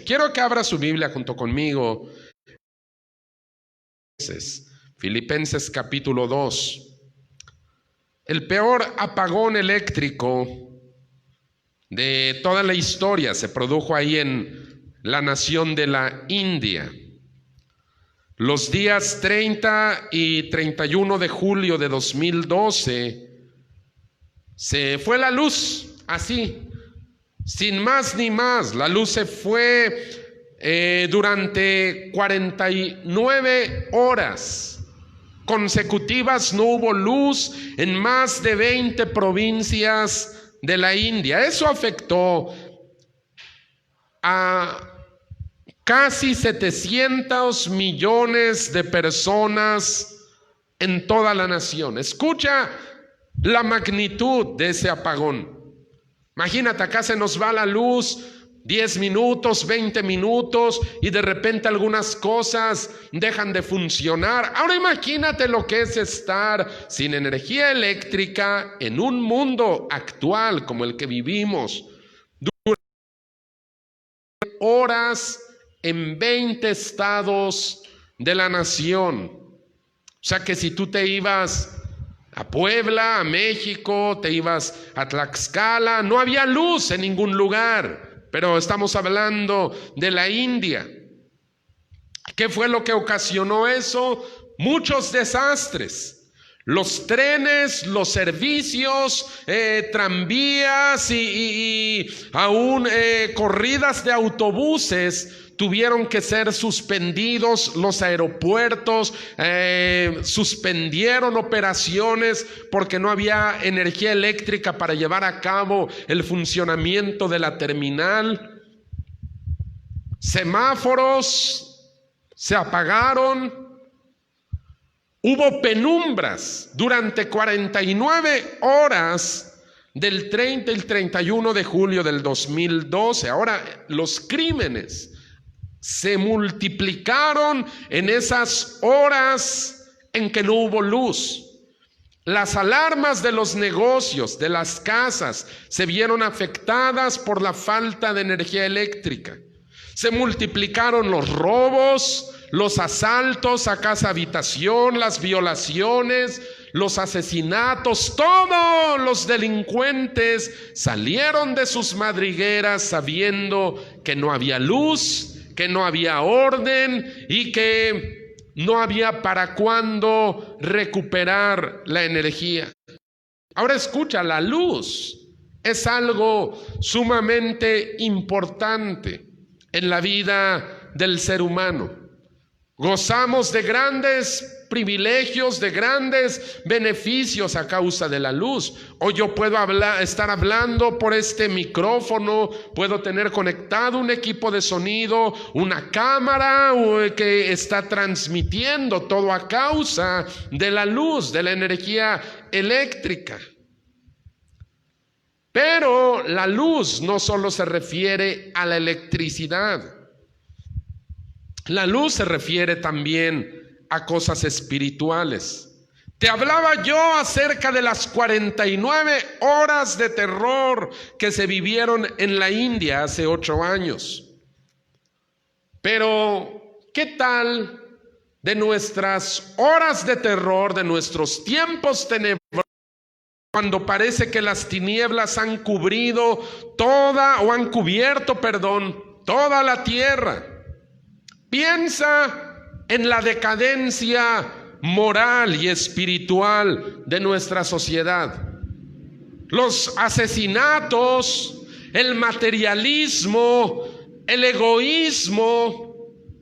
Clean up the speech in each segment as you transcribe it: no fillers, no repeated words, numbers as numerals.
Quiero que abra su Biblia junto conmigo. Filipenses capítulo 2. El peor apagón eléctrico de toda la historia se produjo ahí en la nación de la India. Los días 30 y 31 de julio de 2012 se fue la luz, así, sin más ni más. La luz se fue durante 49 horas consecutivas. No hubo luz en más de 20 provincias de la India. Eso afectó a casi 700 millones de personas en toda la nación. Escucha la magnitud de ese apagón. Imagínate, acá se nos va la luz 10 minutos, 20 minutos y de repente algunas cosas dejan de funcionar. Ahora imagínate lo que es estar sin energía eléctrica en un mundo actual como el que vivimos durante horas en 20 estados de la nación. O sea que si tú te ibas a Puebla, a México, te ibas a Tlaxcala, no había luz en ningún lugar, pero estamos hablando de la India. ¿Qué fue lo que ocasionó eso? Muchos desastres. Los trenes, los servicios, tranvías y aún corridas de autobuses tuvieron que ser suspendidos. Los aeropuertos suspendieron operaciones porque no había energía eléctrica para llevar a cabo el funcionamiento de la terminal. Semáforos se apagaron. Hubo penumbras durante 49 horas del 30 y el 31 de julio del 2012. Ahora, los crímenes se multiplicaron en esas horas en que no hubo luz. Las alarmas de los negocios, de las casas, se vieron afectadas por la falta de energía eléctrica. Se multiplicaron los robos, los asaltos a casa habitación, las violaciones, los asesinatos. Todos los delincuentes salieron de sus madrigueras sabiendo que no había luz, que no había orden y que no había para cuándo recuperar la energía. Ahora escucha, la luz es algo sumamente importante en la vida del ser humano. Gozamos de grandes privilegios, de grandes beneficios a causa de la luz. Hoy yo puedo estar hablando por este micrófono, puedo tener conectado un equipo de sonido, una cámara que está transmitiendo, todo a causa de la luz, de la energía eléctrica. Pero la luz no solo se refiere a la electricidad. La luz se refiere también a cosas espirituales. Te hablaba yo acerca de las 49 horas de terror que se vivieron en la India hace 8 años. Pero, ¿qué tal de nuestras horas de terror, de nuestros tiempos tenebrosos, cuando parece que las tinieblas han cubierto toda la tierra? Piensa en la decadencia moral y espiritual de nuestra sociedad. Los asesinatos, el materialismo, el egoísmo,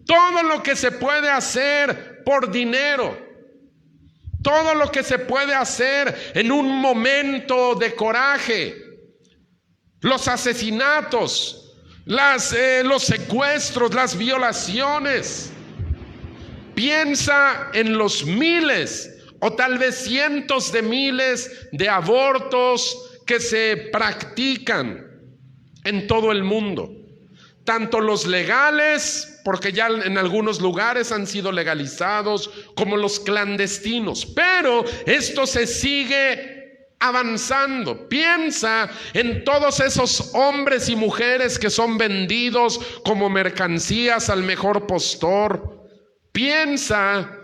todo lo que se puede hacer por dinero, todo lo que se puede hacer en un momento de coraje, los asesinatos, los secuestros, las violaciones. Piensa en los miles o tal vez cientos de miles de abortos que se practican en todo el mundo. Tanto los legales, porque ya en algunos lugares han sido legalizados, como los clandestinos. Pero esto se sigue avanzando. Piensa en todos esos hombres y mujeres que son vendidos como mercancías al mejor postor. Piensa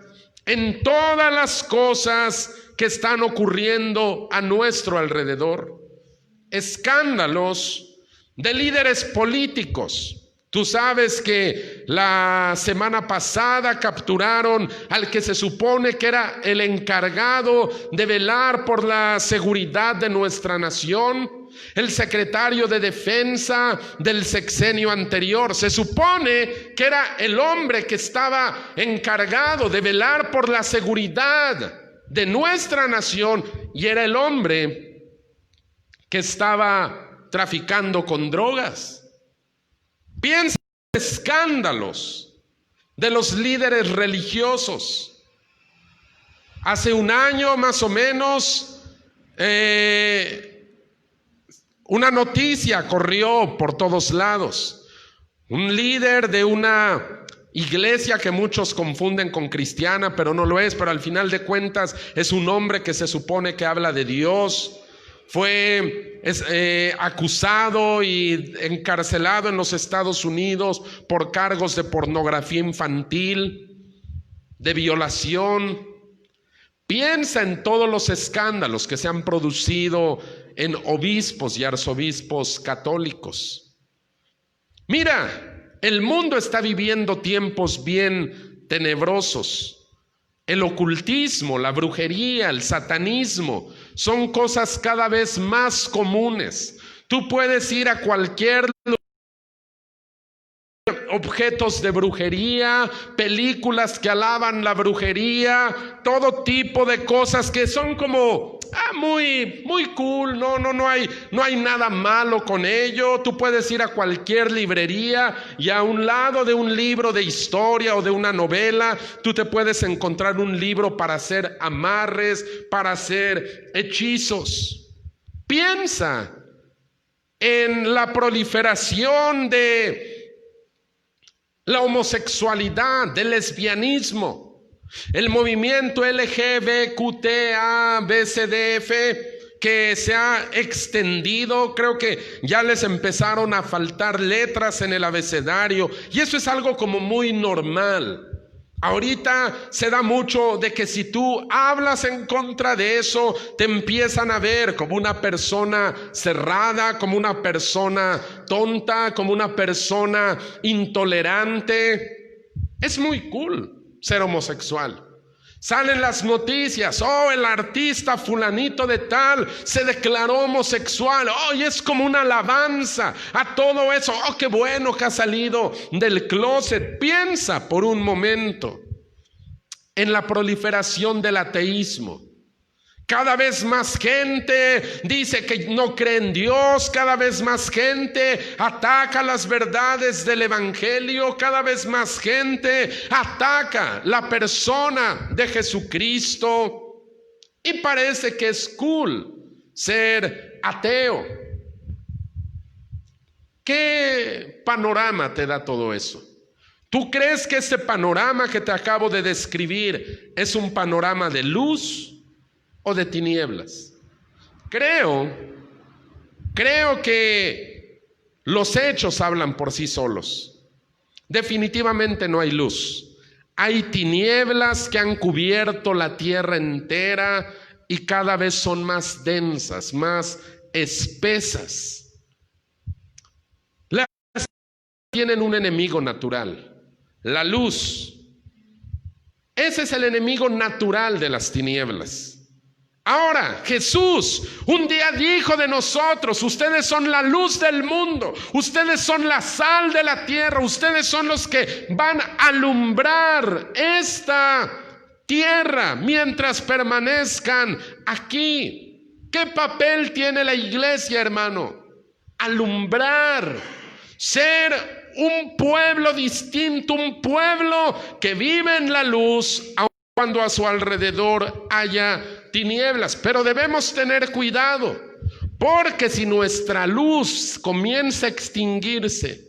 en todas las cosas que están ocurriendo a nuestro alrededor. Escándalos de líderes políticos. Tú sabes que la semana pasada capturaron al que se supone que era el encargado de velar por la seguridad de nuestra nación, el secretario de Defensa del sexenio anterior. Se supone que era el hombre que estaba encargado de velar por la seguridad de nuestra nación y era el hombre que estaba traficando con drogas. Piensa en los escándalos de los líderes religiosos. Hace un año más o menos, una noticia corrió por todos lados. Un líder de una iglesia que muchos confunden con cristiana, pero no lo es, pero al final de cuentas es un hombre que se supone que habla de Dios. Fue acusado y encarcelado en los Estados Unidos por cargos de pornografía infantil, de violación. Piensa en todos los escándalos que se han producido en obispos y arzobispos católicos. Mira, el mundo está viviendo tiempos bien tenebrosos. El ocultismo, la brujería, el satanismo son cosas cada vez más comunes. Tú puedes ir a cualquier lugar, objetos de brujería, películas que alaban la brujería, todo tipo de cosas que son como muy cool, no hay nada malo con ello. Tú puedes ir a cualquier librería y a un lado de un libro de historia o de una novela, tú te puedes encontrar un libro para hacer amarres, para hacer hechizos. Piensa en la proliferación de la homosexualidad, del lesbianismo, el movimiento LGBTQIABCDF que se ha extendido. Creo que ya les empezaron a faltar letras en el abecedario y eso es algo como muy normal. Ahorita se da mucho de que si tú hablas en contra de eso, te empiezan a ver como una persona cerrada, como una persona tonta, como una persona intolerante. Es muy cool ser homosexual. Salen las noticias, el artista fulanito de tal se declaró homosexual, y es como una alabanza a todo eso. Qué bueno que ha salido del closet. Piensa por un momento en la proliferación del ateísmo. Cada vez más gente dice que no cree en Dios, cada vez más gente ataca las verdades del evangelio, cada vez más gente ataca la persona de Jesucristo y parece que es cool ser ateo. ¿Qué panorama te da todo eso? ¿Tú crees que ese panorama que te acabo de describir es un panorama de luz o de tinieblas? Creo que los hechos hablan por sí solos. Definitivamente no hay luz. Hay tinieblas que han cubierto la tierra entera y cada vez son más densas, más espesas. Las tienen un enemigo natural, la luz. Ese es el enemigo natural de las tinieblas. Ahora, Jesús un día dijo de nosotros: ustedes son la luz del mundo, ustedes son la sal de la tierra, ustedes son los que van a alumbrar esta tierra mientras permanezcan aquí. ¿Qué papel tiene la iglesia, hermano? Alumbrar, ser un pueblo distinto, un pueblo que vive en la luz, aun cuando a su alrededor haya tinieblas. Pero debemos tener cuidado, porque si nuestra luz comienza a extinguirse,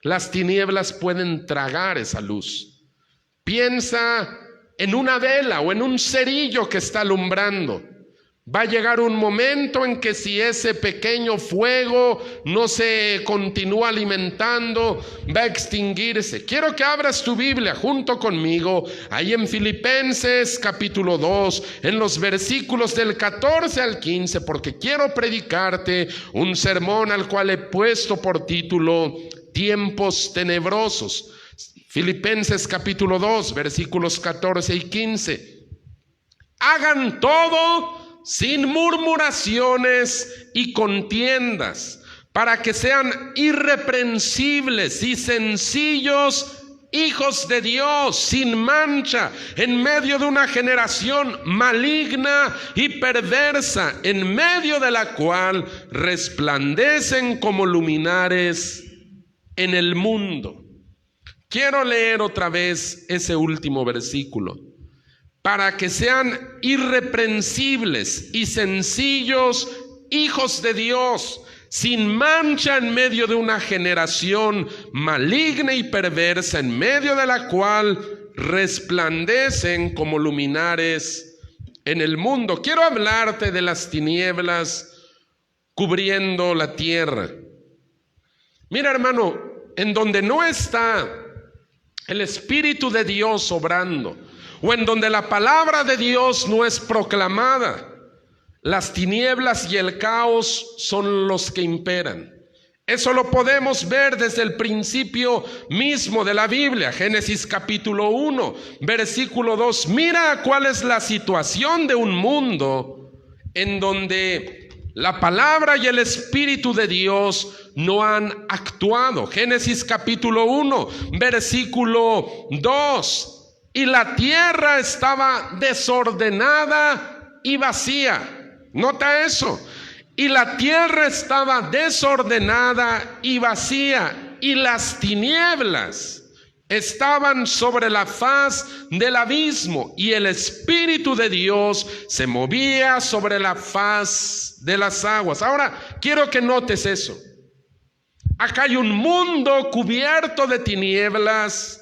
las tinieblas pueden tragar esa luz. Piensa en una vela o en un cerillo que está alumbrando. Va a llegar un momento en que si ese pequeño fuego no se continúa alimentando, va a extinguirse. Quiero que abras tu Biblia junto conmigo, ahí en Filipenses capítulo 2, en los versículos del 14 al 15, porque quiero predicarte un sermón al cual he puesto por título Tiempos tenebrosos. Filipenses capítulo 2, versículos 14 y 15. Hagan todo sin murmuraciones y contiendas, para que sean irreprensibles y sencillos hijos de Dios, sin mancha, en medio de una generación maligna y perversa, en medio de la cual resplandecen como luminares en el mundo. Quiero leer otra vez ese último versículo. Para que sean irreprensibles y sencillos hijos de Dios, sin mancha en medio de una generación maligna y perversa, en medio de la cual resplandecen como luminares en el mundo. Quiero hablarte de las tinieblas cubriendo la tierra. Mira, hermano, en donde no está el Espíritu de Dios obrando, o en donde la palabra de Dios no es proclamada, las tinieblas y el caos son los que imperan. Eso lo podemos ver desde el principio mismo de la Biblia. Génesis capítulo 1, versículo 2. Mira cuál es la situación de un mundo en donde la palabra y el Espíritu de Dios no han actuado. Génesis capítulo 1, versículo 2. Y la tierra estaba desordenada y vacía. Nota eso. Y la tierra estaba desordenada y vacía, y las tinieblas estaban sobre la faz del abismo, y el Espíritu de Dios se movía sobre la faz de las aguas. Ahora, quiero que notes eso. Acá hay un mundo cubierto de tinieblas,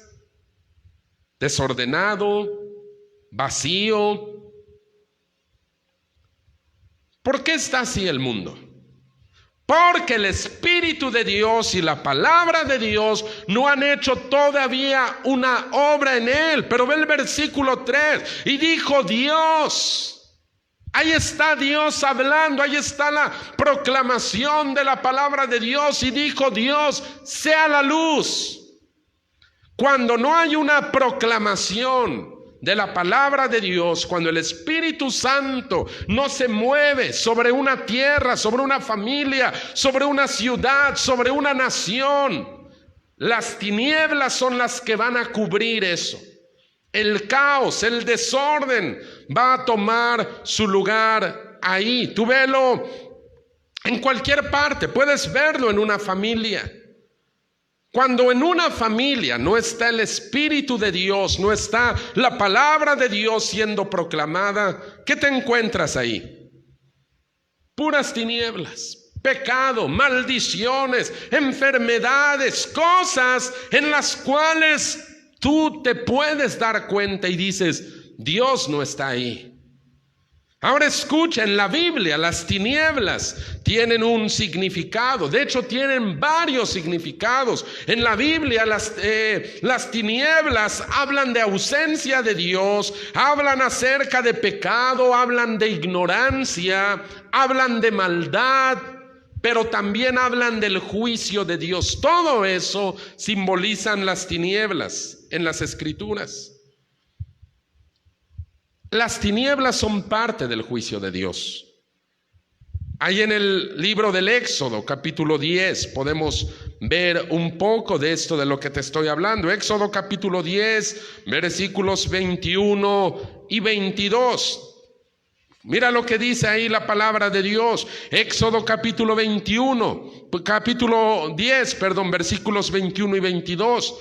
desordenado, vacío. ¿Por qué está así el mundo? Porque el Espíritu de Dios y la palabra de Dios no han hecho todavía una obra en él. Pero ve el versículo 3. Y dijo Dios. Ahí está Dios hablando. Ahí está la proclamación de la palabra de Dios. Y dijo Dios, sea la luz. Cuando no hay una proclamación de la palabra de Dios, cuando el Espíritu Santo no se mueve sobre una tierra, sobre una familia, sobre una ciudad, sobre una nación, las tinieblas son las que van a cubrir eso. El caos, el desorden va a tomar su lugar ahí. Tú velo en cualquier parte, puedes verlo en una familia. Cuando en una familia no está el Espíritu de Dios, no está la palabra de Dios siendo proclamada, ¿qué te encuentras ahí? Puras tinieblas, pecado, maldiciones, enfermedades, cosas en las cuales tú te puedes dar cuenta y dices, Dios no está ahí. Ahora escucha, en la Biblia las tinieblas tienen un significado, de hecho tienen varios significados. En la Biblia las tinieblas hablan de ausencia de Dios, hablan acerca de pecado, hablan de ignorancia, hablan de maldad, pero también hablan del juicio de Dios. Todo eso simbolizan las tinieblas en las Escrituras. Las tinieblas son parte del juicio de Dios. Ahí en el libro del Éxodo, capítulo 10, podemos ver un poco de esto de lo que te estoy hablando. Éxodo capítulo 10, versículos 21 y 22. Mira lo que dice ahí la palabra de Dios. Éxodo capítulo 10, versículos 21 y 22.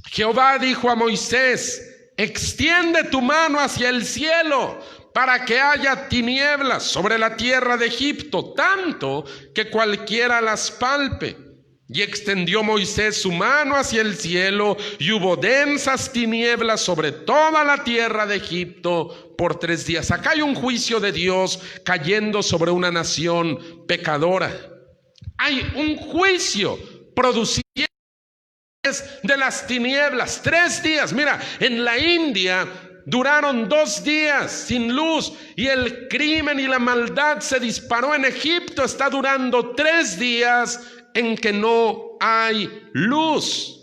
Jehová dijo a Moisés, extiende tu mano hacia el cielo para que haya tinieblas sobre la tierra de Egipto, tanto que cualquiera las palpe. Y extendió Moisés su mano hacia el cielo, y hubo densas tinieblas sobre toda la tierra de Egipto por 3 días. Acá hay un juicio de Dios cayendo sobre una nación pecadora. Hay un juicio producido de las tinieblas, 3 días. Mira, en la India duraron 2 días sin luz, y el crimen y la maldad se disparó. En Egipto está durando 3 días en que no hay luz.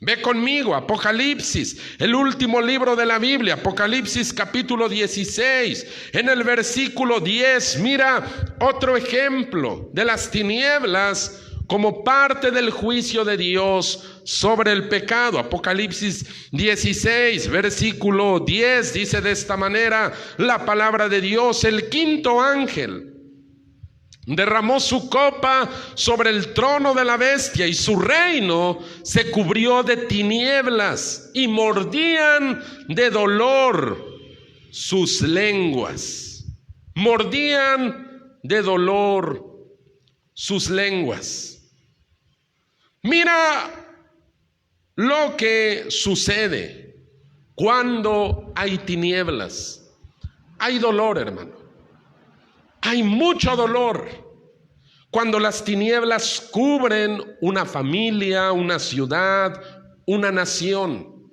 Ve conmigo, Apocalipsis, el último libro de la Biblia, Apocalipsis capítulo 16, en el versículo 10, mira otro ejemplo de las tinieblas como parte del juicio de Dios sobre el pecado. Apocalipsis 16, versículo 10, dice de esta manera la palabra de Dios: el quinto ángel derramó su copa sobre el trono de la bestia, y su reino se cubrió de tinieblas, y mordían de dolor sus lenguas. Mordían de dolor sus lenguas. Mira lo que sucede cuando hay tinieblas. Hay dolor, hermano. Hay mucho dolor cuando las tinieblas cubren una familia, una ciudad, una nación.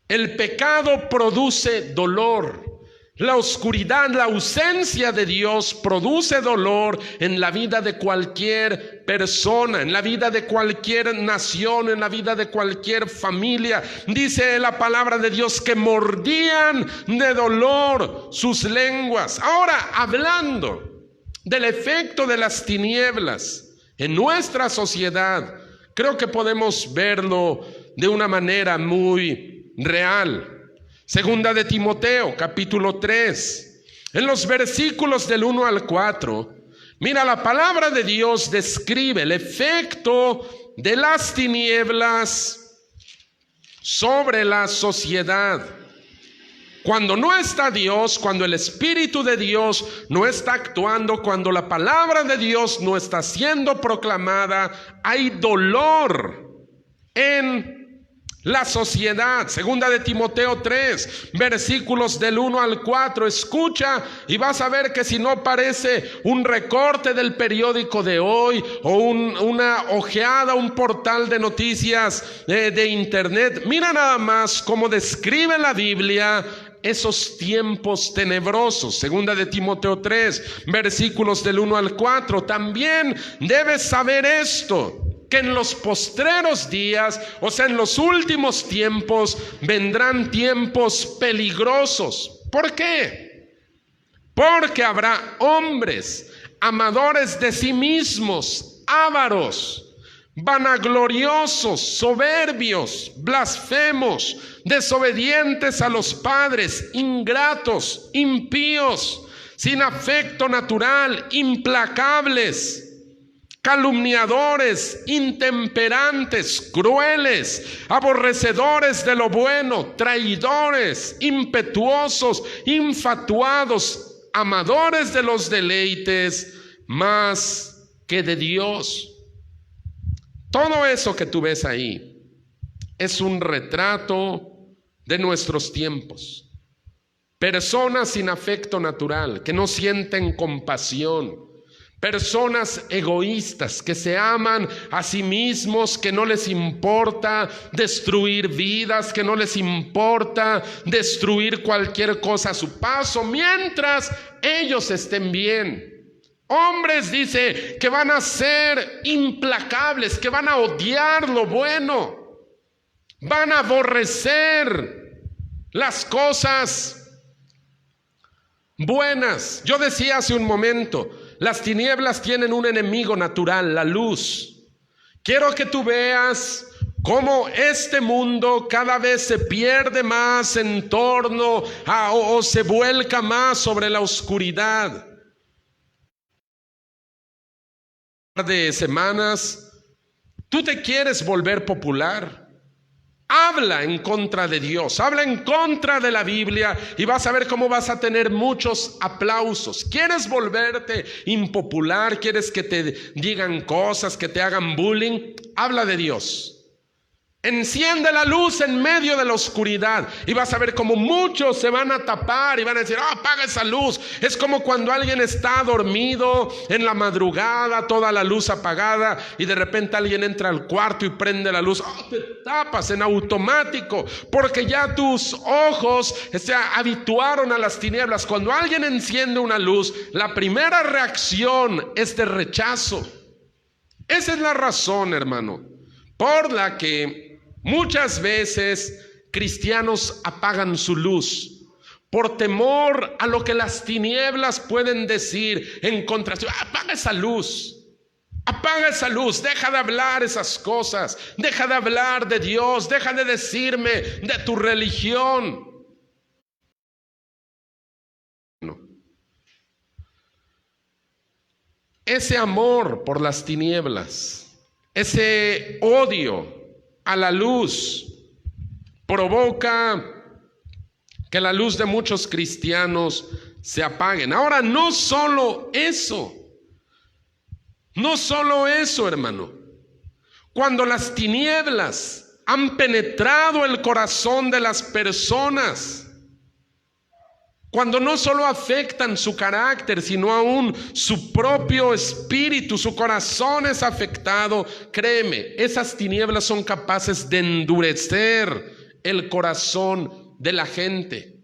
El pecado produce dolor. La oscuridad, la ausencia de Dios produce dolor en la vida de cualquier persona, en la vida de cualquier nación, en la vida de cualquier familia. Dice la palabra de Dios que mordían de dolor sus lenguas. Ahora, hablando del efecto de las tinieblas en nuestra sociedad, creo que podemos verlo de una manera muy real. Segunda de Timoteo, capítulo 3, en los versículos del 1 al 4, mira, la palabra de Dios describe el efecto de las tinieblas sobre la sociedad. Cuando no está Dios, cuando el Espíritu de Dios no está actuando, cuando la palabra de Dios no está siendo proclamada, hay dolor en la sociedad. Segunda de Timoteo 3, versículos del 1 al 4. Escucha y vas a ver que si no parece un recorte del periódico de hoy o una ojeada, un portal de noticias de internet, mira nada más cómo describe la Biblia esos tiempos tenebrosos. Segunda de Timoteo 3, versículos del 1 al 4. También debes saber esto, que en los postreros días, o sea, en los últimos tiempos, vendrán tiempos peligrosos. ¿Por qué? Porque habrá hombres amadores de sí mismos, ávaros, vanagloriosos, soberbios, blasfemos, desobedientes a los padres, ingratos, impíos, sin afecto natural, implacables, calumniadores, intemperantes, crueles, aborrecedores de lo bueno, traidores, impetuosos, infatuados, amadores de los deleites más que de Dios. Todo eso que tú ves ahí es un retrato de nuestros tiempos. Personas sin afecto natural, que no sienten compasión. Personas egoístas que se aman a sí mismos, que no les importa destruir vidas, que no les importa destruir cualquier cosa a su paso, mientras ellos estén bien. Hombres, dice, que van a ser implacables, que van a odiar lo bueno, van a aborrecer las cosas buenas. Yo decía hace un momento, las tinieblas tienen un enemigo natural, la luz. Quiero que tú veas cómo este mundo cada vez se pierde más en torno a, o se vuelca más sobre la oscuridad. De semanas, tú te quieres volver popular. Habla en contra de Dios, habla en contra de la Biblia y vas a ver cómo vas a tener muchos aplausos. ¿Quieres volverte impopular? ¿Quieres que te digan cosas, que te hagan bullying? Habla de Dios. Enciende la luz en medio de la oscuridad y vas a ver cómo muchos se van a tapar y van a decir: apaga esa luz. Es como cuando alguien está dormido en la madrugada, toda la luz apagada, y de repente alguien entra al cuarto y prende la luz. Te tapas en automático porque ya tus ojos se habituaron a las tinieblas. Cuando alguien enciende una luz, la primera reacción es de rechazo. Esa es la razón, hermano, por la que muchas veces cristianos apagan su luz por temor a lo que las tinieblas pueden decir en contra. Apaga esa luz, deja de hablar esas cosas, deja de hablar de Dios, deja de decirme de tu religión. Ese amor por las tinieblas, ese odio a la luz, provoca que la luz de muchos cristianos se apaguen. Ahora, no solo eso, hermano. Cuando las tinieblas han penetrado el corazón de las personas, cuando no solo afectan su carácter, sino aún su propio espíritu, su corazón es afectado, créeme, esas tinieblas son capaces de endurecer el corazón de la gente.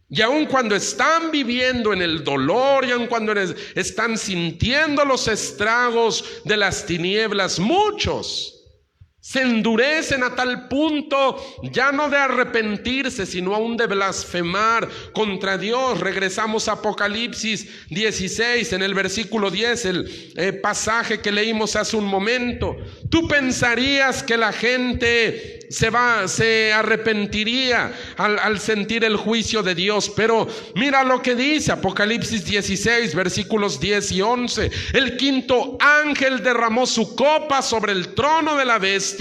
Y aun cuando están viviendo en el dolor, y aun cuando están sintiendo los estragos de las tinieblas, muchos se endurecen a tal punto ya no de arrepentirse, sino aún de blasfemar contra Dios. Regresamos a Apocalipsis 16, en el versículo 10, el pasaje que leímos hace un momento. Tú pensarías que la gente se arrepentiría al sentir el juicio de Dios, pero mira lo que dice Apocalipsis 16, versículos 10 y 11. El quinto ángel derramó su copa sobre el trono de la bestia,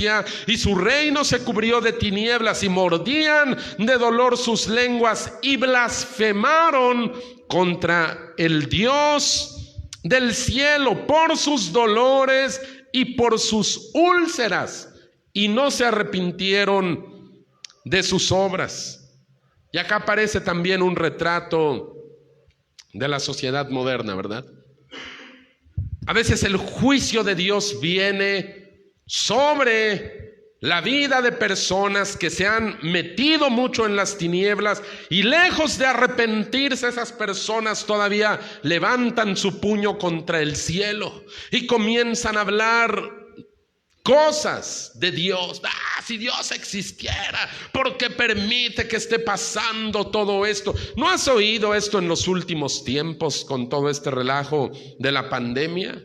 y su reino se cubrió de tinieblas, y mordían de dolor sus lenguas y blasfemaron contra el Dios del cielo por sus dolores y por sus úlceras, y no se arrepintieron de sus obras. Y acá aparece también un retrato de la sociedad moderna, ¿verdad? A veces el juicio de Dios viene sobre la vida de personas que se han metido mucho en las tinieblas, y lejos de arrepentirse, esas personas todavía levantan su puño contra el cielo y comienzan a hablar cosas de Dios. Si Dios existiera, ¿por qué permite que esté pasando todo esto? ¿No has oído esto en los últimos tiempos con todo este relajo de la pandemia?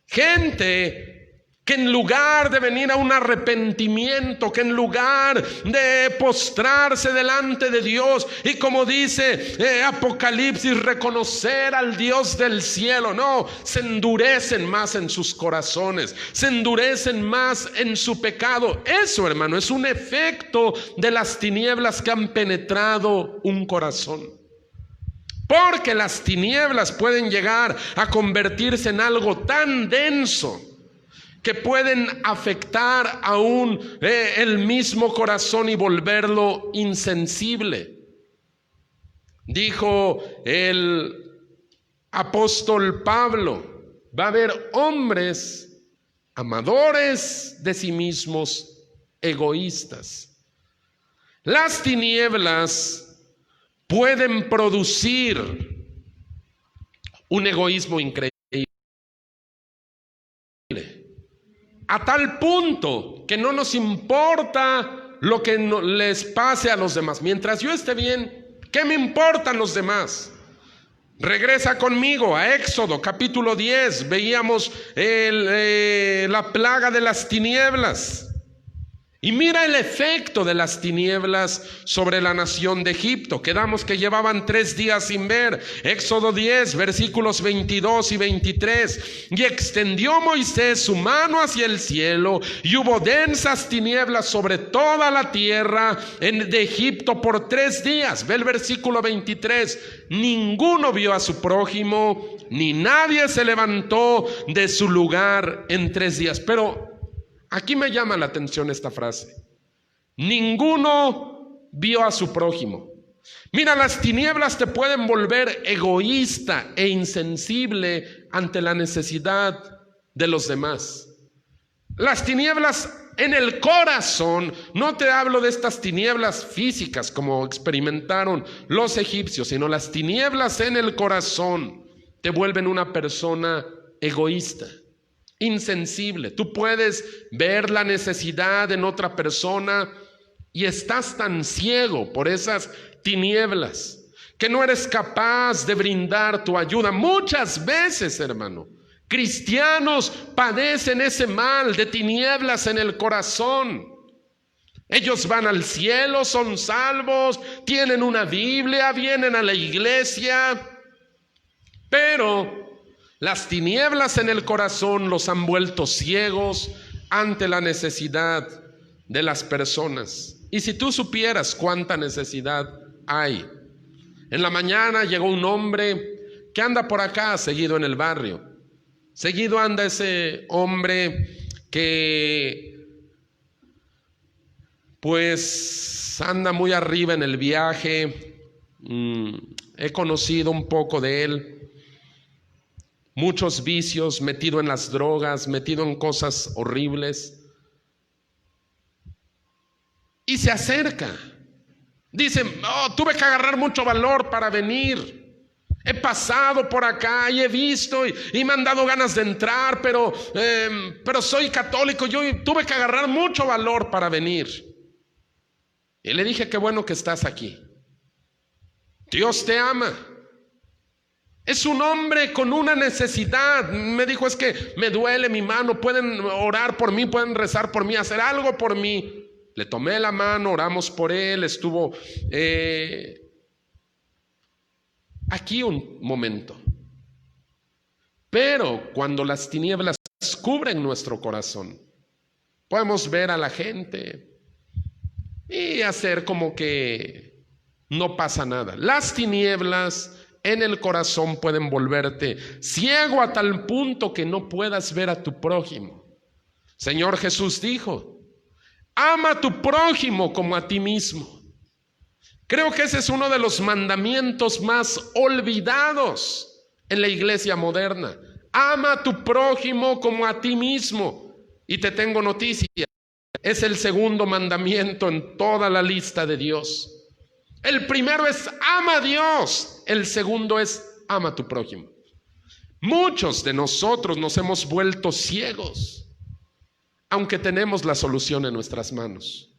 Gente que en lugar de venir a un arrepentimiento, que en lugar de postrarse delante de Dios y, como dice Apocalipsis, reconocer al Dios del cielo, no, se endurecen más en sus corazones, se endurecen más en su pecado. Eso, hermano, es un efecto de las tinieblas que han penetrado un corazón. Porque las tinieblas pueden llegar a convertirse en algo tan denso que pueden afectar aún el mismo corazón y volverlo insensible. Dijo el apóstol Pablo: va a haber hombres amadores de sí mismos, egoístas. Las tinieblas pueden producir un egoísmo increíble, a tal punto que no nos importa lo que les pase a los demás. Mientras yo esté bien, ¿qué me importan los demás? Regresa conmigo a Éxodo capítulo 10. Veíamos la plaga de las tinieblas. Y mira el efecto de las tinieblas sobre la nación de Egipto. Quedamos que llevaban 3 días sin ver. Éxodo 10, versículos 22 y 23. Y extendió Moisés su mano hacia el cielo, y hubo densas tinieblas sobre toda la tierra de Egipto por 3 días. Ve el versículo 23. Ninguno vio a su prójimo, ni nadie se levantó de su lugar en 3 días. Pero aquí me llama la atención esta frase. Ninguno vio a su prójimo. Mira, las tinieblas te pueden volver egoísta e insensible ante la necesidad de los demás. Las tinieblas en el corazón, no te hablo de estas tinieblas físicas como experimentaron los egipcios, sino las tinieblas en el corazón te vuelven una persona egoísta, insensible. Tú puedes ver la necesidad en otra persona y estás tan ciego por esas tinieblas que no eres capaz de brindar tu ayuda. Muchas veces, hermano, cristianos padecen ese mal de tinieblas en el corazón. Ellos van al cielo, son salvos, tienen una Biblia, vienen a la iglesia, pero las tinieblas en el corazón los han vuelto ciegos ante la necesidad de las personas. Y si tú supieras cuánta necesidad hay. En la mañana llegó un hombre que anda por acá, seguido en el barrio. Seguido anda ese hombre que pues anda muy arriba en el viaje. He conocido un poco de él. Muchos vicios, metido en las drogas, metido en cosas horribles. Y se acerca. Dice, tuve que agarrar mucho valor para venir. He pasado por acá y he visto y me han dado ganas de entrar, pero soy católico. Yo tuve que agarrar mucho valor para venir. Y le dije, qué bueno que estás aquí. Dios te ama. Es un hombre con una necesidad. Me dijo, es que me duele mi mano, pueden orar por mí, pueden rezar por mí, hacer algo por mí. Le tomé la mano, oramos por él, estuvo aquí un momento. Pero cuando las tinieblas cubren nuestro corazón, podemos ver a la gente y hacer como que no pasa nada. Las tinieblas en el corazón pueden volverte ciego a tal punto que no puedas ver a tu prójimo. Señor Jesús dijo, ama a tu prójimo como a ti mismo. Creo que ese es uno de los mandamientos más olvidados en la iglesia moderna. Ama a tu prójimo como a ti mismo. Y te tengo noticia, es el segundo mandamiento en toda la lista de Dios. El primero es ama a Dios, el segundo es ama a tu prójimo. Muchos de nosotros nos hemos vuelto ciegos, aunque tenemos la solución en nuestras manos.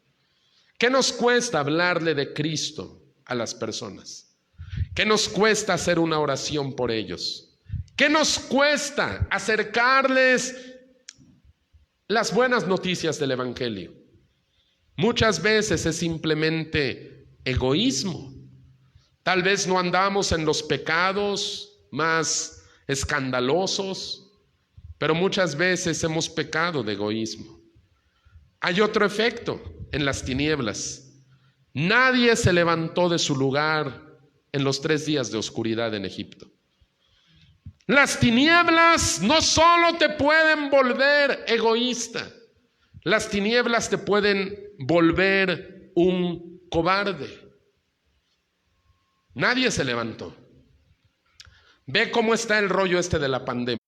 ¿Qué nos cuesta hablarle de Cristo a las personas? ¿Qué nos cuesta hacer una oración por ellos? ¿Qué nos cuesta acercarles las buenas noticias del Evangelio? Muchas veces es simplemente egoísmo. Tal vez no andamos en los pecados más escandalosos, pero muchas veces hemos pecado de egoísmo. Hay otro efecto en las tinieblas. Nadie se levantó de su lugar en los 3 días de oscuridad en Egipto. Las tinieblas no solo te pueden volver egoísta, las tinieblas te pueden volver un cobarde. Nadie se levantó. Ve cómo está el rollo este de la pandemia.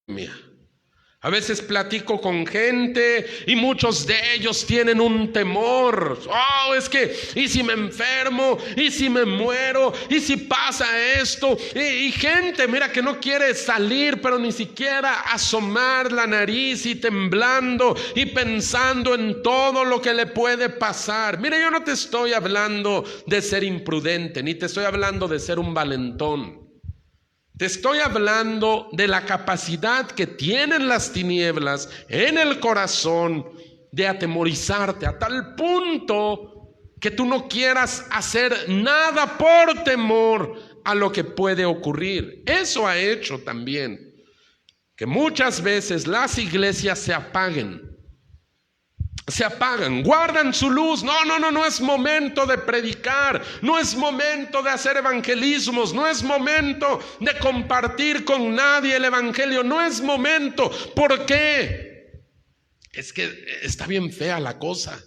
A veces platico con gente y muchos de ellos tienen un temor. Es que, ¿y si me enfermo? ¿Y si me muero? ¿Y si pasa esto? Y gente, mira, que no quiere salir, pero ni siquiera asomar la nariz, y temblando y pensando en todo lo que le puede pasar. Mira, yo no te estoy hablando de ser imprudente, ni te estoy hablando de ser un valentón. Te estoy hablando de la capacidad que tienen las tinieblas en el corazón de atemorizarte a tal punto que tú no quieras hacer nada por temor a lo que puede ocurrir. Eso ha hecho también que muchas veces las iglesias se apagan, guardan su luz. No es momento de predicar, no es momento de hacer evangelismos, no es momento de compartir con nadie el evangelio, no es momento. ¿Por qué? Es que está bien fea la cosa.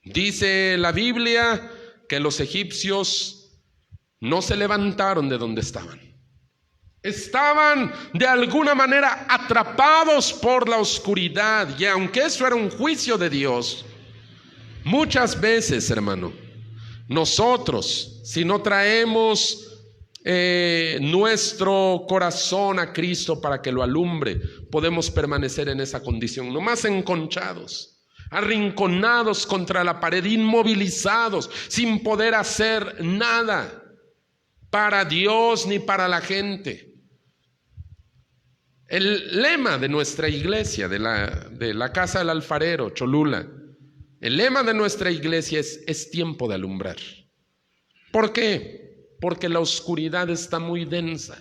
Dice la Biblia que los egipcios no se levantaron de donde estaban. Estaban de alguna manera atrapados por la oscuridad, y aunque eso era un juicio de Dios, muchas veces, hermano, nosotros, si no traemos nuestro corazón a Cristo para que lo alumbre, podemos permanecer en esa condición, nomás enconchados, arrinconados contra la pared, inmovilizados, sin poder hacer nada para Dios ni para la gente. El lema de nuestra iglesia, de la Casa del Alfarero, Cholula, el lema de nuestra iglesia es tiempo de alumbrar. ¿Por qué? Porque la oscuridad está muy densa.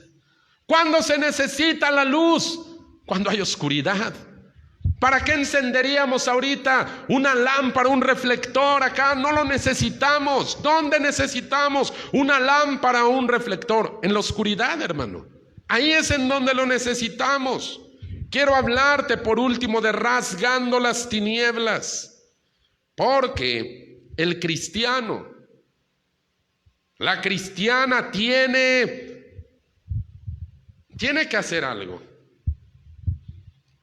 ¿Cuándo se necesita la luz? Cuando hay oscuridad. ¿Para qué encenderíamos ahorita una lámpara, un reflector acá? No lo necesitamos. ¿Dónde necesitamos una lámpara o un reflector? En la oscuridad, hermano. Ahí es en donde lo necesitamos. Quiero hablarte por último de rasgando las tinieblas, porque el cristiano, la cristiana tiene que hacer algo.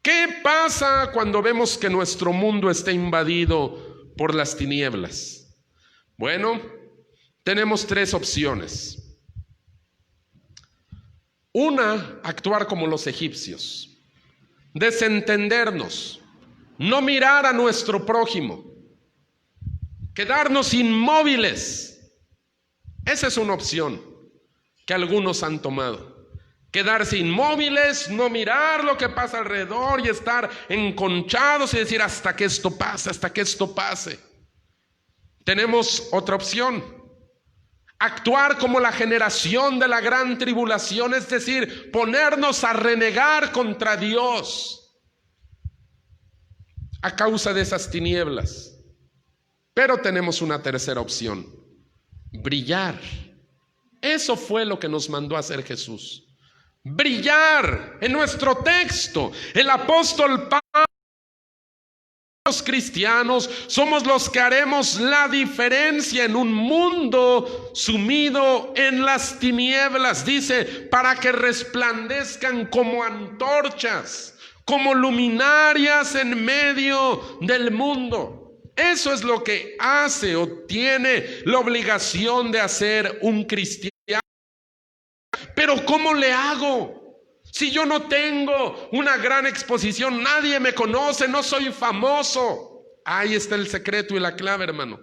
¿Qué pasa cuando vemos que nuestro mundo está invadido por las tinieblas? Bueno, tenemos tres opciones. Una, actuar como los egipcios, desentendernos, no mirar a nuestro prójimo, quedarnos inmóviles. Esa es una opción que algunos han tomado. Quedarse inmóviles, no mirar lo que pasa alrededor y estar enconchados y decir hasta que esto pase, hasta que esto pase. Tenemos otra opción. Actuar como la generación de la gran tribulación, es decir, ponernos a renegar contra Dios a causa de esas tinieblas. Pero tenemos una tercera opción: brillar. Eso fue lo que nos mandó a hacer Jesús. Brillar. En nuestro texto, el apóstol Pablo, los cristianos somos los que haremos la diferencia en un mundo sumido en las tinieblas. Dice, para que resplandezcan como antorchas, como luminarias en medio del mundo. Eso es lo que hace o tiene la obligación de hacer un cristiano. Pero ¿cómo le hago? Si yo no tengo una gran exposición, nadie me conoce, no soy famoso. Ahí está el secreto y la clave, hermano.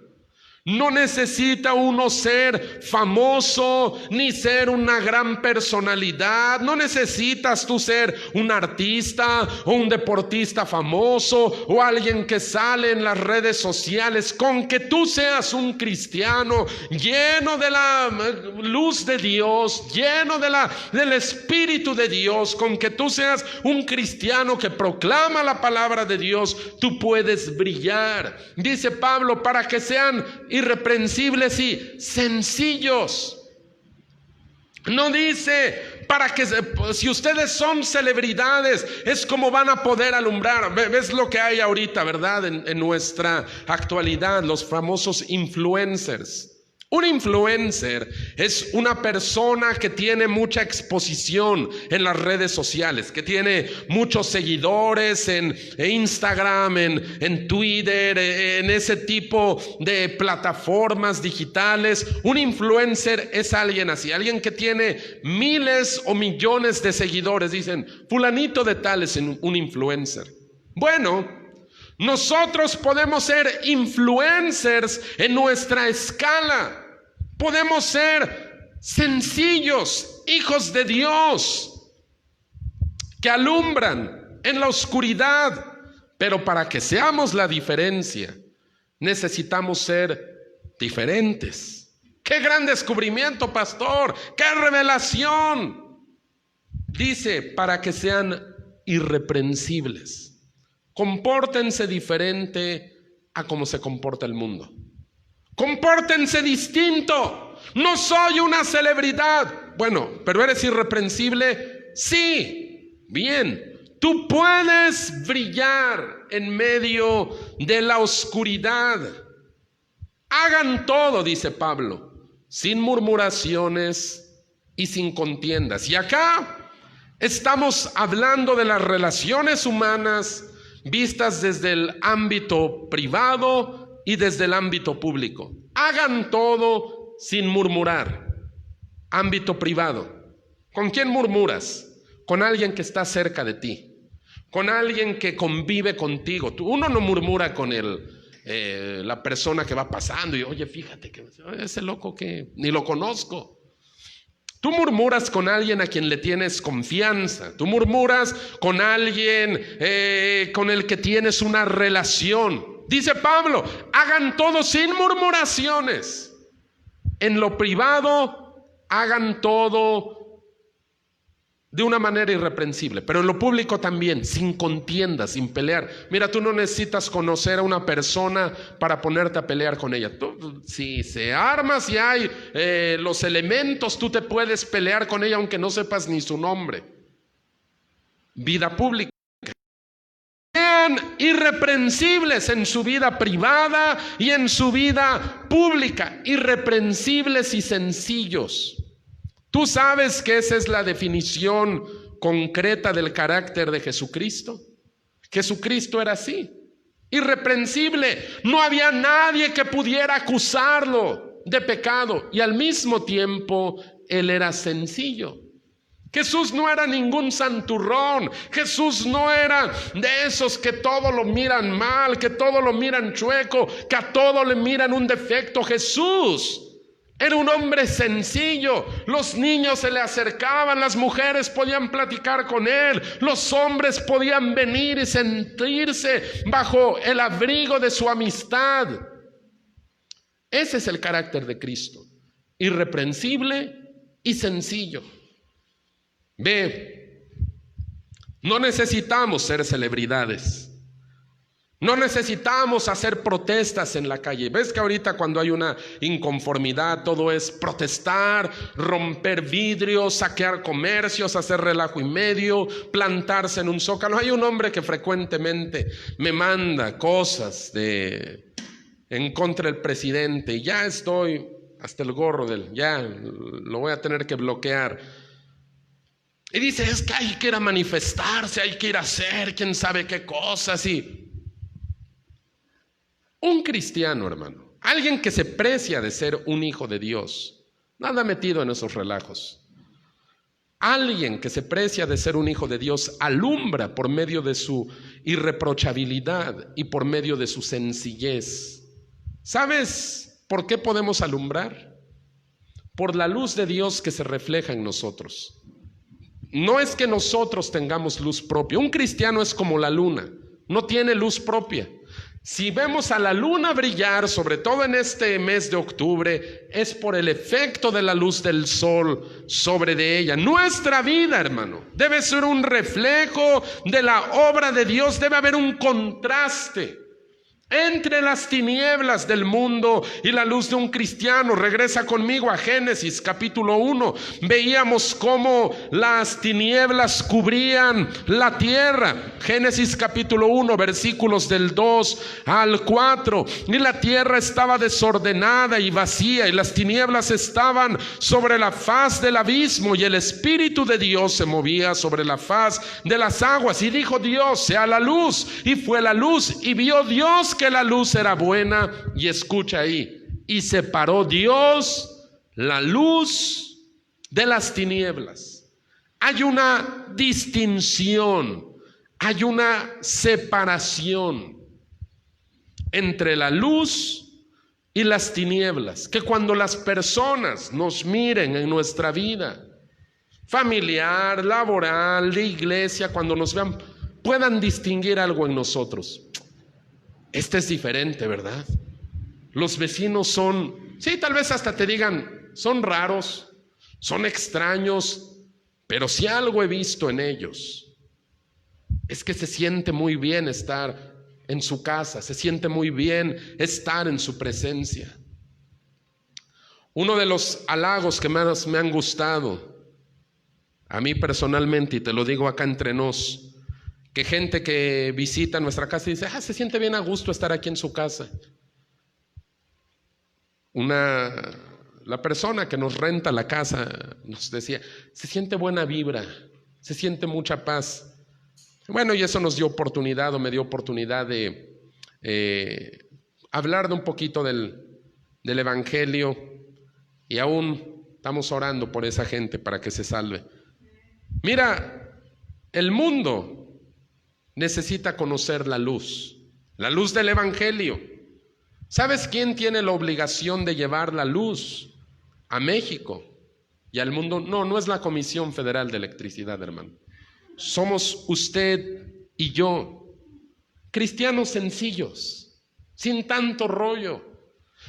No necesita uno ser famoso ni ser una gran personalidad. No necesitas tú ser un artista o un deportista famoso o alguien que sale en las redes sociales. Con que tú seas un cristiano lleno de la luz de Dios, lleno del Espíritu de Dios, con que tú seas un cristiano que proclama la palabra de Dios, tú puedes brillar. Dice Pablo, para que sean irreprensibles y sencillos. No dice para que si ustedes son celebridades es como van a poder alumbrar. Ves lo que hay ahorita, ¿verdad? En nuestra actualidad, los famosos influencers. Un influencer es una persona que tiene mucha exposición en las redes sociales, que tiene muchos seguidores en Instagram, en Twitter, en ese tipo de plataformas digitales. Un influencer es alguien así, alguien que tiene miles o millones de seguidores. Dicen, fulanito de tal es un influencer. Bueno, nosotros podemos ser influencers en nuestra escala. Podemos ser sencillos, hijos de Dios, que alumbran en la oscuridad, Pero para que seamos la diferencia, necesitamos ser diferentes. ¡Qué gran descubrimiento, pastor! ¡Qué revelación! Dice, para que sean irreprensibles. Compórtense diferente a cómo se comporta el mundo. Compórtense distinto. No soy una celebridad. Bueno, pero eres irreprensible. Sí, bien. Tú puedes brillar en medio de la oscuridad. Hagan todo, dice Pablo, sin murmuraciones y sin contiendas. Y acá estamos hablando de las relaciones humanas vistas desde el ámbito privado y desde el ámbito público. Hagan todo sin murmurar. Ámbito privado. ¿Con quién murmuras? Con alguien que está cerca de ti. Con alguien que convive contigo. Uno no murmura con la persona que va pasando y oye, fíjate que ese loco que ni lo conozco. Tú murmuras con alguien a quien le tienes confianza. Tú murmuras con alguien con el que tienes una relación. Dice Pablo, hagan todo sin murmuraciones. En lo privado, hagan todo de una manera irreprensible, pero en lo público también, sin contienda, sin pelear. Mira, tú no necesitas conocer a una persona para ponerte a pelear con ella. Tú, si se arma, si hay los elementos, tú te puedes pelear con ella aunque no sepas ni su nombre. Vida pública. Sean irreprensibles en su vida privada y en su vida pública. Irreprensibles y sencillos. ¿Tú sabes que esa es la definición concreta del carácter de Jesucristo? Jesucristo era así, irreprensible. No había nadie que pudiera acusarlo de pecado y al mismo tiempo Él era sencillo. Jesús no era ningún santurrón. Jesús no era de esos que todo lo miran mal, que todo lo miran chueco, que a todo le miran un defecto. Jesús era un hombre sencillo. Los niños se le acercaban, las mujeres podían platicar con él, los hombres podían venir y sentirse bajo el abrigo de su amistad. Ese es el carácter de Cristo, irreprensible y sencillo. Ve, no necesitamos ser celebridades. No necesitamos hacer protestas en la calle. ¿Ves que ahorita cuando hay una inconformidad todo es protestar, romper vidrios, saquear comercios, hacer relajo y medio, plantarse en un zócalo? Hay un hombre que frecuentemente me manda cosas en contra del presidente y ya estoy hasta el gorro de él, ya lo voy a tener que bloquear. Y dice, es que hay que ir a manifestarse, hay que ir a hacer quién sabe qué cosas y... Un cristiano, hermano, alguien que se precia de ser un hijo de Dios, nada metido en esos relajos. Alguien que se precia de ser un hijo de Dios alumbra por medio de su irreprochabilidad y por medio de su sencillez. ¿Sabes por qué podemos alumbrar? Por la luz de Dios que se refleja en nosotros. No es que nosotros tengamos luz propia. Un cristiano es como la luna, no tiene luz propia. Si vemos a la luna brillar, sobre todo en este mes de octubre, es por el efecto de la luz del sol sobre de ella. Nuestra vida, hermano, debe ser un reflejo de la obra de Dios. Debe haber un contraste entre las tinieblas del mundo y la luz de un cristiano. Regresa conmigo a Génesis capítulo 1. Veíamos cómo las tinieblas cubrían la tierra. Génesis capítulo 1, versículos del 2 al 4. Y la tierra estaba desordenada y vacía, y las tinieblas estaban sobre la faz del abismo, y el Espíritu de Dios se movía sobre la faz de las aguas. Y dijo Dios, sea la luz, y fue la luz. Y vio Dios que la luz era buena, y escucha ahí, y separó Dios la luz de las tinieblas. Hay una distinción, hay una separación entre la luz y las tinieblas, que cuando las personas nos miren en nuestra vida familiar, laboral, de iglesia, cuando nos vean, puedan distinguir algo en nosotros. Este es diferente, ¿verdad? Los vecinos son, sí, tal vez hasta te digan, son raros, son extraños, pero si algo he visto en ellos, es que se siente muy bien estar en su casa, se siente muy bien estar en su presencia. Uno de los halagos que más me han gustado, a mí personalmente, y te lo digo acá entre nos, que gente que visita nuestra casa y dice, se siente bien a gusto estar aquí en su casa. La persona que nos renta la casa nos decía, se siente buena vibra, se siente mucha paz. Bueno, y eso nos dio oportunidad, o me dio oportunidad de hablar de un poquito del Evangelio, y aún estamos orando por esa gente para que se salve. Mira, el mundo necesita conocer la luz del Evangelio. ¿Sabes quién tiene la obligación de llevar la luz a México y al mundo? No es la Comisión Federal de Electricidad, hermano. Somos usted y yo, cristianos sencillos, sin tanto rollo.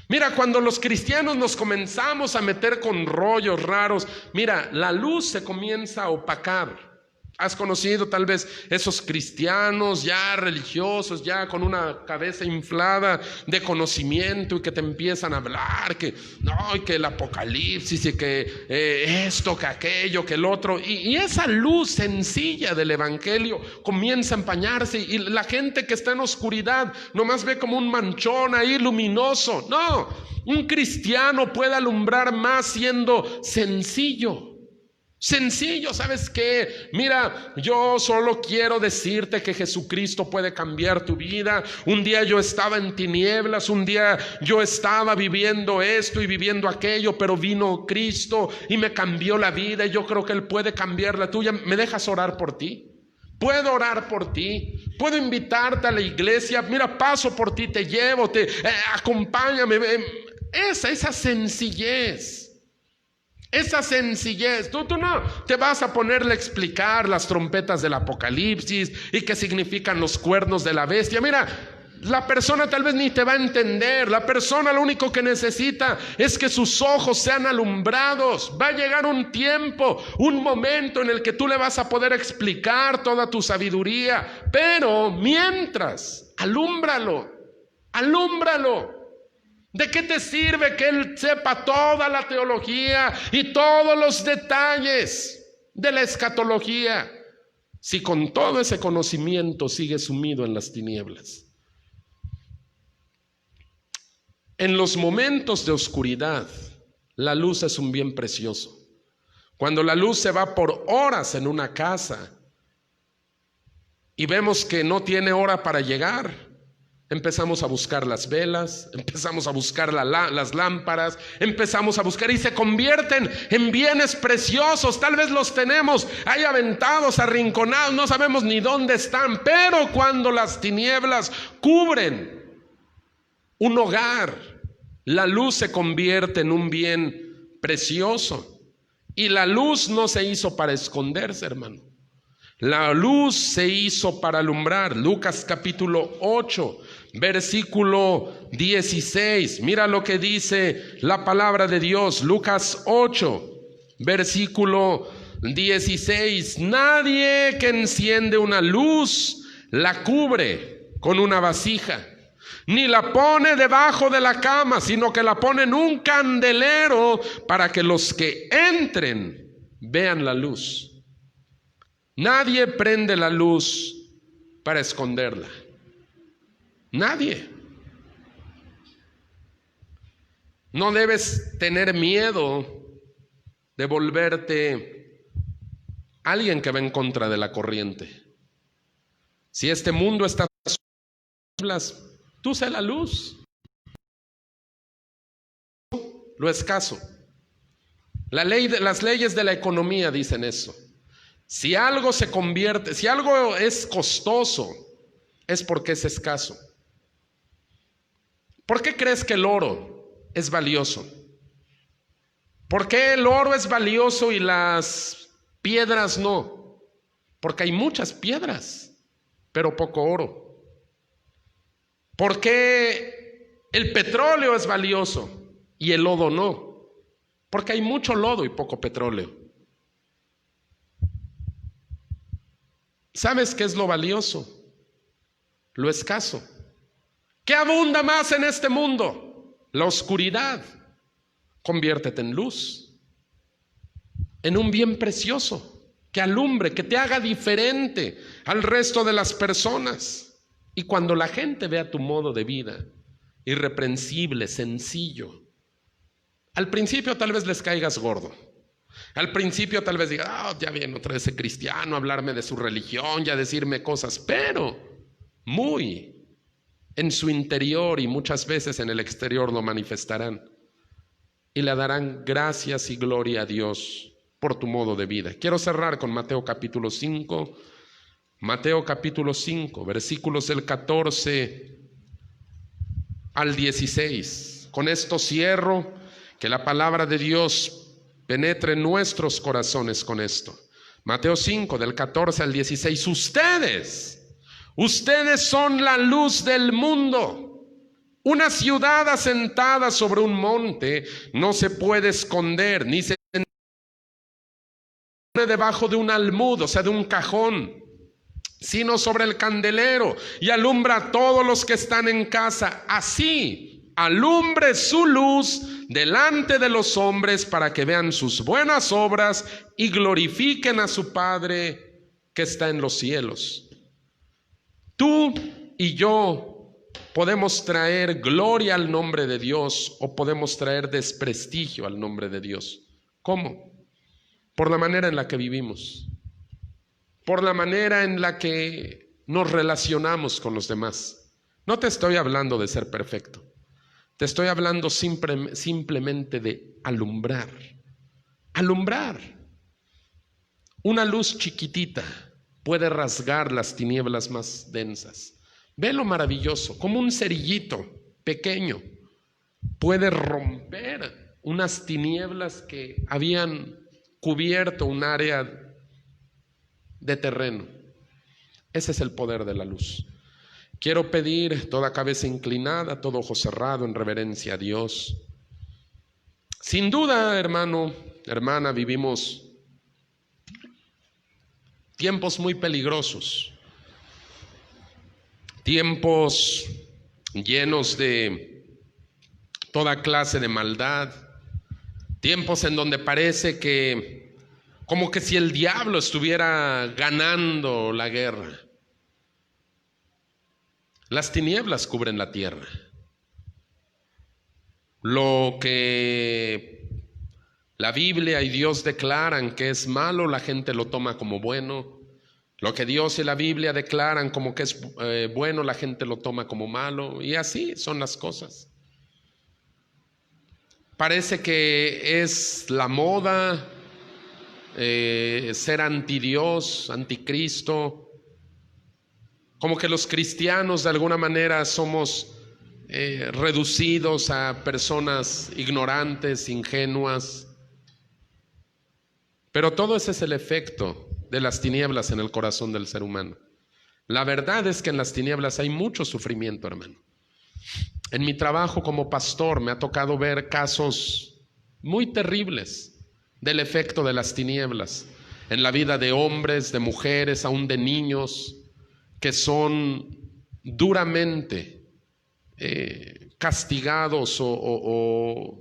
Mira, cuando los cristianos nos comenzamos a meter con rollos raros, mira, la luz se comienza a opacar. Has conocido tal vez esos cristianos ya religiosos, ya con una cabeza inflada de conocimiento, y que te empiezan a hablar que no, y que el apocalipsis, y que esto, que aquello, que el otro, y esa luz sencilla del evangelio comienza a empañarse, y la gente que está en oscuridad nomás ve como un manchón ahí luminoso. No, un cristiano puede alumbrar más siendo sencillo. Sencillo, ¿sabes qué? Mira, yo solo quiero decirte que Jesucristo puede cambiar tu vida. Un día yo estaba en tinieblas, un día yo estaba viviendo esto y viviendo aquello, pero vino Cristo y me cambió la vida, y yo creo que Él puede cambiar la tuya. ¿Me dejas orar por ti? Puedo orar por ti, puedo invitarte a la iglesia. Mira, paso por ti, te llevo, acompáñame. Esa sencillez. Esa sencillez, tú no te vas a ponerle a explicar las trompetas del Apocalipsis y qué significan los cuernos de la bestia. Mira, la persona tal vez ni te va a entender. La persona lo único que necesita es que sus ojos sean alumbrados. Va a llegar un tiempo, un momento en el que tú le vas a poder explicar toda tu sabiduría, pero mientras, alúmbralo. ¿De qué te sirve que él sepa toda la teología y todos los detalles de la escatología si con todo ese conocimiento sigue sumido en las tinieblas? En los momentos de oscuridad, la luz es un bien precioso. Cuando la luz se va por horas en una casa y vemos que no tiene hora para llegar, empezamos a buscar las velas, empezamos a buscar las lámparas, empezamos a buscar, y se convierten en bienes preciosos. Tal vez los tenemos ahí aventados, arrinconados, no sabemos ni dónde están, pero cuando las tinieblas cubren un hogar, la luz se convierte en un bien precioso. Y la luz no se hizo para esconderse, hermano. La luz se hizo para alumbrar. Lucas capítulo 8, versículo 16. Mira lo que dice la palabra de Dios. Lucas 8, versículo 16. Nadie que enciende una luz la cubre con una vasija, ni la pone debajo de la cama, sino que la pone en un candelero para que los que entren vean la luz. Nadie prende la luz para esconderla. Nadie. No debes tener miedo de volverte alguien que va en contra de la corriente. Si este mundo está en tinieblas, tú sé la luz. Lo escaso. Las leyes de la economía dicen eso. Si algo se convierte, si algo es costoso, es porque es escaso. ¿Por qué crees que el oro es valioso? ¿Por qué el oro es valioso y las piedras no? Porque hay muchas piedras. pero poco oro? ¿Por qué el petróleo es valioso y el lodo no? Porque hay mucho lodo y poco petróleo. ¿Sabes qué es lo valioso? Lo escaso. ¿Qué abunda más en este mundo? La oscuridad. Conviértete en luz, en un bien precioso, que alumbre, que te haga diferente al resto de las personas. Y cuando la gente vea tu modo de vida, irreprensible, sencillo, al principio tal vez les caigas gordo. Al principio tal vez digan, ya viene otra vez ese cristiano a hablarme de su religión y a decirme cosas, pero muy en su interior y muchas veces en el exterior lo manifestarán. Y le darán gracias y gloria a Dios por tu modo de vida. Quiero cerrar con Mateo capítulo 5. Mateo capítulo 5, versículos del 14 al 16. Con esto cierro, que la palabra de Dios penetre en nuestros corazones con esto. Mateo 5, del 14 al 16. Ustedes son la luz del mundo. Una ciudad asentada sobre un monte no se puede esconder, ni se pone debajo de un almud, o sea, de un cajón, sino sobre el candelero, y alumbra a todos los que están en casa. Así alumbre su luz delante de los hombres, para que vean sus buenas obras y glorifiquen a su Padre que está en los cielos. Tú y yo podemos traer gloria al nombre de Dios o podemos traer desprestigio al nombre de Dios. ¿Cómo? Por la manera en la que vivimos, por la manera en la que nos relacionamos con los demás. No te estoy hablando de ser perfecto, te estoy hablando simplemente de alumbrar. Alumbrar. Una luz chiquitita puede rasgar las tinieblas más densas. Ve lo maravilloso, como un cerillito pequeño puede romper unas tinieblas que habían cubierto un área de terreno. Ese es el poder de la luz. Quiero pedir toda cabeza inclinada, todo ojo cerrado en reverencia a Dios. Sin duda, hermano, hermana, vivimos tiempos muy peligrosos. Tiempos llenos de toda clase de maldad, tiempos en donde parece que como que si el diablo estuviera ganando la guerra. Las tinieblas cubren la tierra. Lo que la Biblia y Dios declaran que es malo, la gente lo toma como bueno. Lo que Dios y la Biblia declaran como que es bueno, la gente lo toma como malo. Y así son las cosas. Parece que es la moda ser antidios, anticristo. Como que los cristianos de alguna manera somos reducidos a personas ignorantes, ingenuas. Pero todo ese es el efecto de las tinieblas en el corazón del ser humano. La verdad es que en las tinieblas hay mucho sufrimiento, hermano. En mi trabajo como pastor me ha tocado ver casos muy terribles del efecto de las tinieblas en la vida de hombres, de mujeres, aún de niños, que son duramente castigados o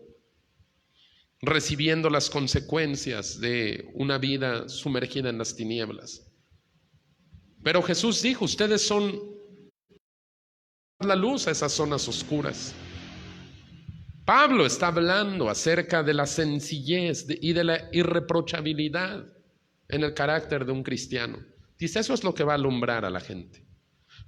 recibiendo las consecuencias de una vida sumergida en las tinieblas. Pero Jesús dijo, ustedes son la luz a esas zonas oscuras. Pablo está hablando acerca de la sencillez y de la irreprochabilidad en el carácter de un cristiano. Dice, eso es lo que va a alumbrar a la gente.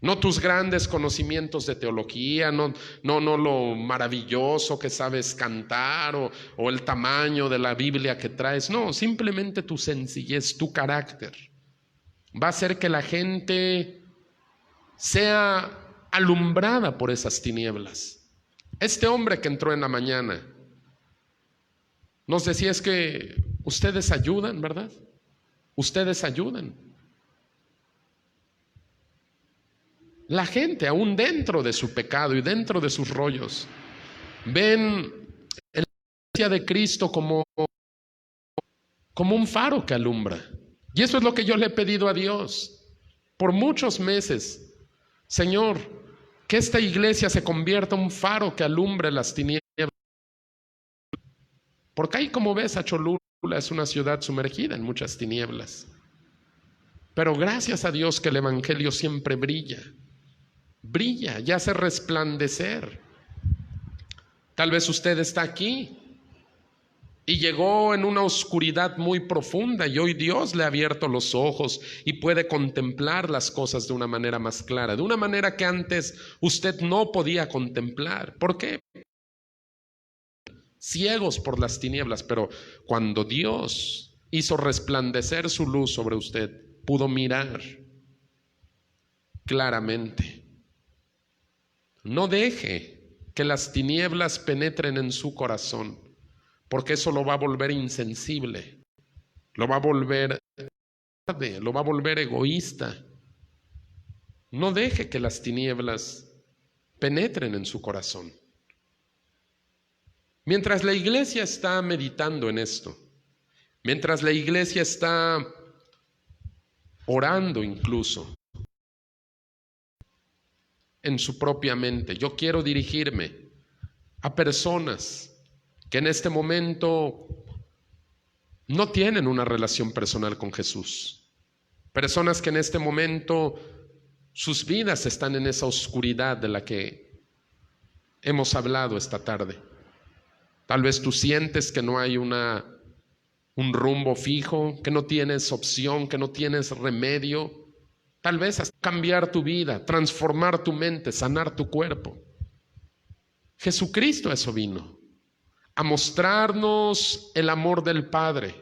No tus grandes conocimientos de teología, no lo maravilloso que sabes cantar o el tamaño de la Biblia que traes. No, simplemente tu sencillez, tu carácter. Va a hacer que la gente sea alumbrada por esas tinieblas. Este hombre que entró en la mañana nos decía, es que ustedes ayudan, ¿verdad? Ustedes ayudan. La gente, aún dentro de su pecado y dentro de sus rollos, ven la iglesia de Cristo como un faro que alumbra. Y eso es lo que yo le he pedido a Dios por muchos meses. Señor, que esta iglesia se convierta en un faro que alumbre las tinieblas. Porque ahí, como ves, a Cholula es una ciudad sumergida en muchas tinieblas. Pero gracias a Dios que el evangelio siempre brilla y hace resplandecer. Tal vez usted está aquí y llegó en una oscuridad muy profunda y hoy Dios le ha abierto los ojos y puede contemplar las cosas de una manera más clara, de una manera que antes usted no podía contemplar. ¿Por qué? Ciegos por las tinieblas, pero cuando Dios hizo resplandecer su luz sobre usted, pudo mirar claramente. No deje que las tinieblas penetren en su corazón, porque eso lo va a volver insensible, lo va a volver tarde, lo va a volver egoísta. No deje que las tinieblas penetren en su corazón. Mientras la iglesia está meditando en esto, mientras la iglesia está orando incluso en su propia mente, yo quiero dirigirme a personas que en este momento no tienen una relación personal con Jesús. Personas que en este momento sus vidas están en esa oscuridad de la que hemos hablado esta tarde. Tal vez tú sientes que no hay un rumbo fijo, que no tienes opción, que no tienes remedio. Tal vez hasta cambiar tu vida, transformar tu mente, sanar tu cuerpo. Jesucristo a eso vino, a mostrarnos el amor del Padre,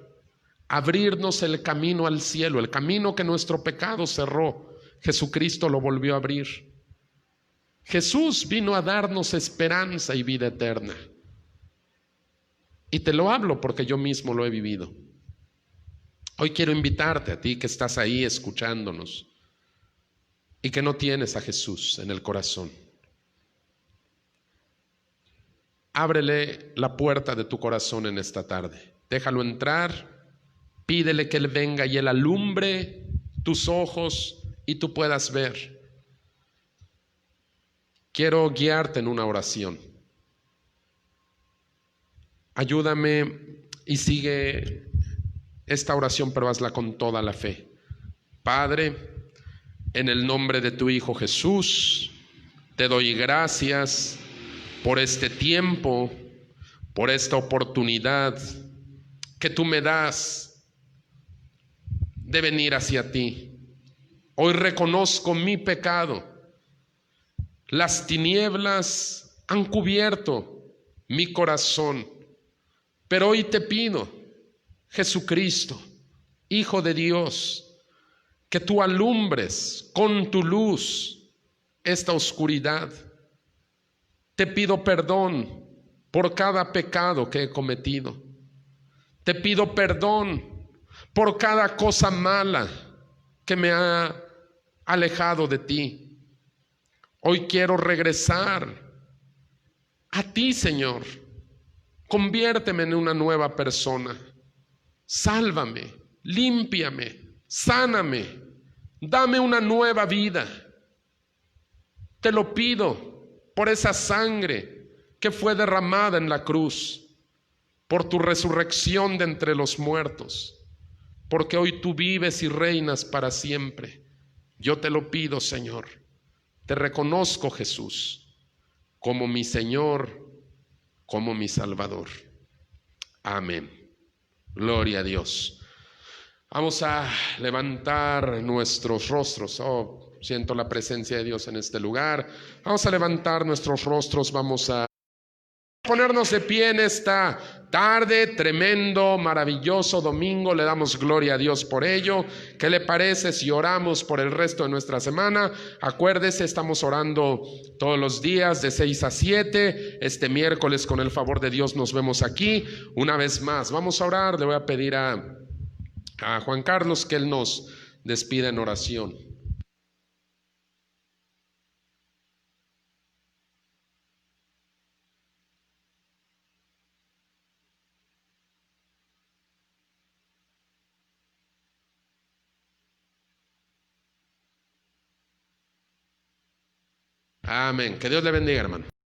abrirnos el camino al cielo, el camino que nuestro pecado cerró. Jesucristo lo volvió a abrir. Jesús vino a darnos esperanza y vida eterna. Y te lo hablo porque yo mismo lo he vivido. Hoy quiero invitarte a ti que estás ahí escuchándonos y que no tienes a Jesús en el corazón. Ábrele la puerta de tu corazón en esta tarde. Déjalo entrar, pídele que Él venga y Él alumbre tus ojos y tú puedas ver. Quiero guiarte en una oración. Ayúdame y sigue esta oración, pero hazla con toda la fe. Padre, en el nombre de tu Hijo Jesús, te doy gracias por este tiempo, por esta oportunidad que tú me das de venir hacia ti. Hoy reconozco mi pecado. Las tinieblas han cubierto mi corazón, pero hoy te pido, Jesucristo, Hijo de Dios, que tú alumbres con tu luz esta oscuridad. Te pido perdón por cada pecado que he cometido. Te pido perdón por cada cosa mala que me ha alejado de ti. Hoy quiero regresar a ti, Señor. Conviérteme en una nueva persona. Sálvame, límpiame, sáname, dame una nueva vida. Te lo pido por esa sangre que fue derramada en la cruz, por tu resurrección de entre los muertos, porque hoy tú vives y reinas para siempre. Yo te lo pido, Señor. Te reconozco, Jesús, como mi Señor, como mi Salvador. Amén. Gloria a Dios. Vamos a levantar nuestros rostros. Oh, siento la presencia de Dios en este lugar. Vamos a levantar nuestros rostros. Vamos a ponernos de pie en esta tarde, tremendo, maravilloso domingo. Le damos gloria a Dios por ello. ¿Qué le parece si oramos por el resto de nuestra semana? Acuérdese, estamos orando todos los días de 6 a 7. Este miércoles, con el favor de Dios, nos vemos aquí una vez más. Vamos a orar. Le voy a pedir a Juan Carlos que él nos despida en oración. Amén. Que Dios le bendiga, hermano.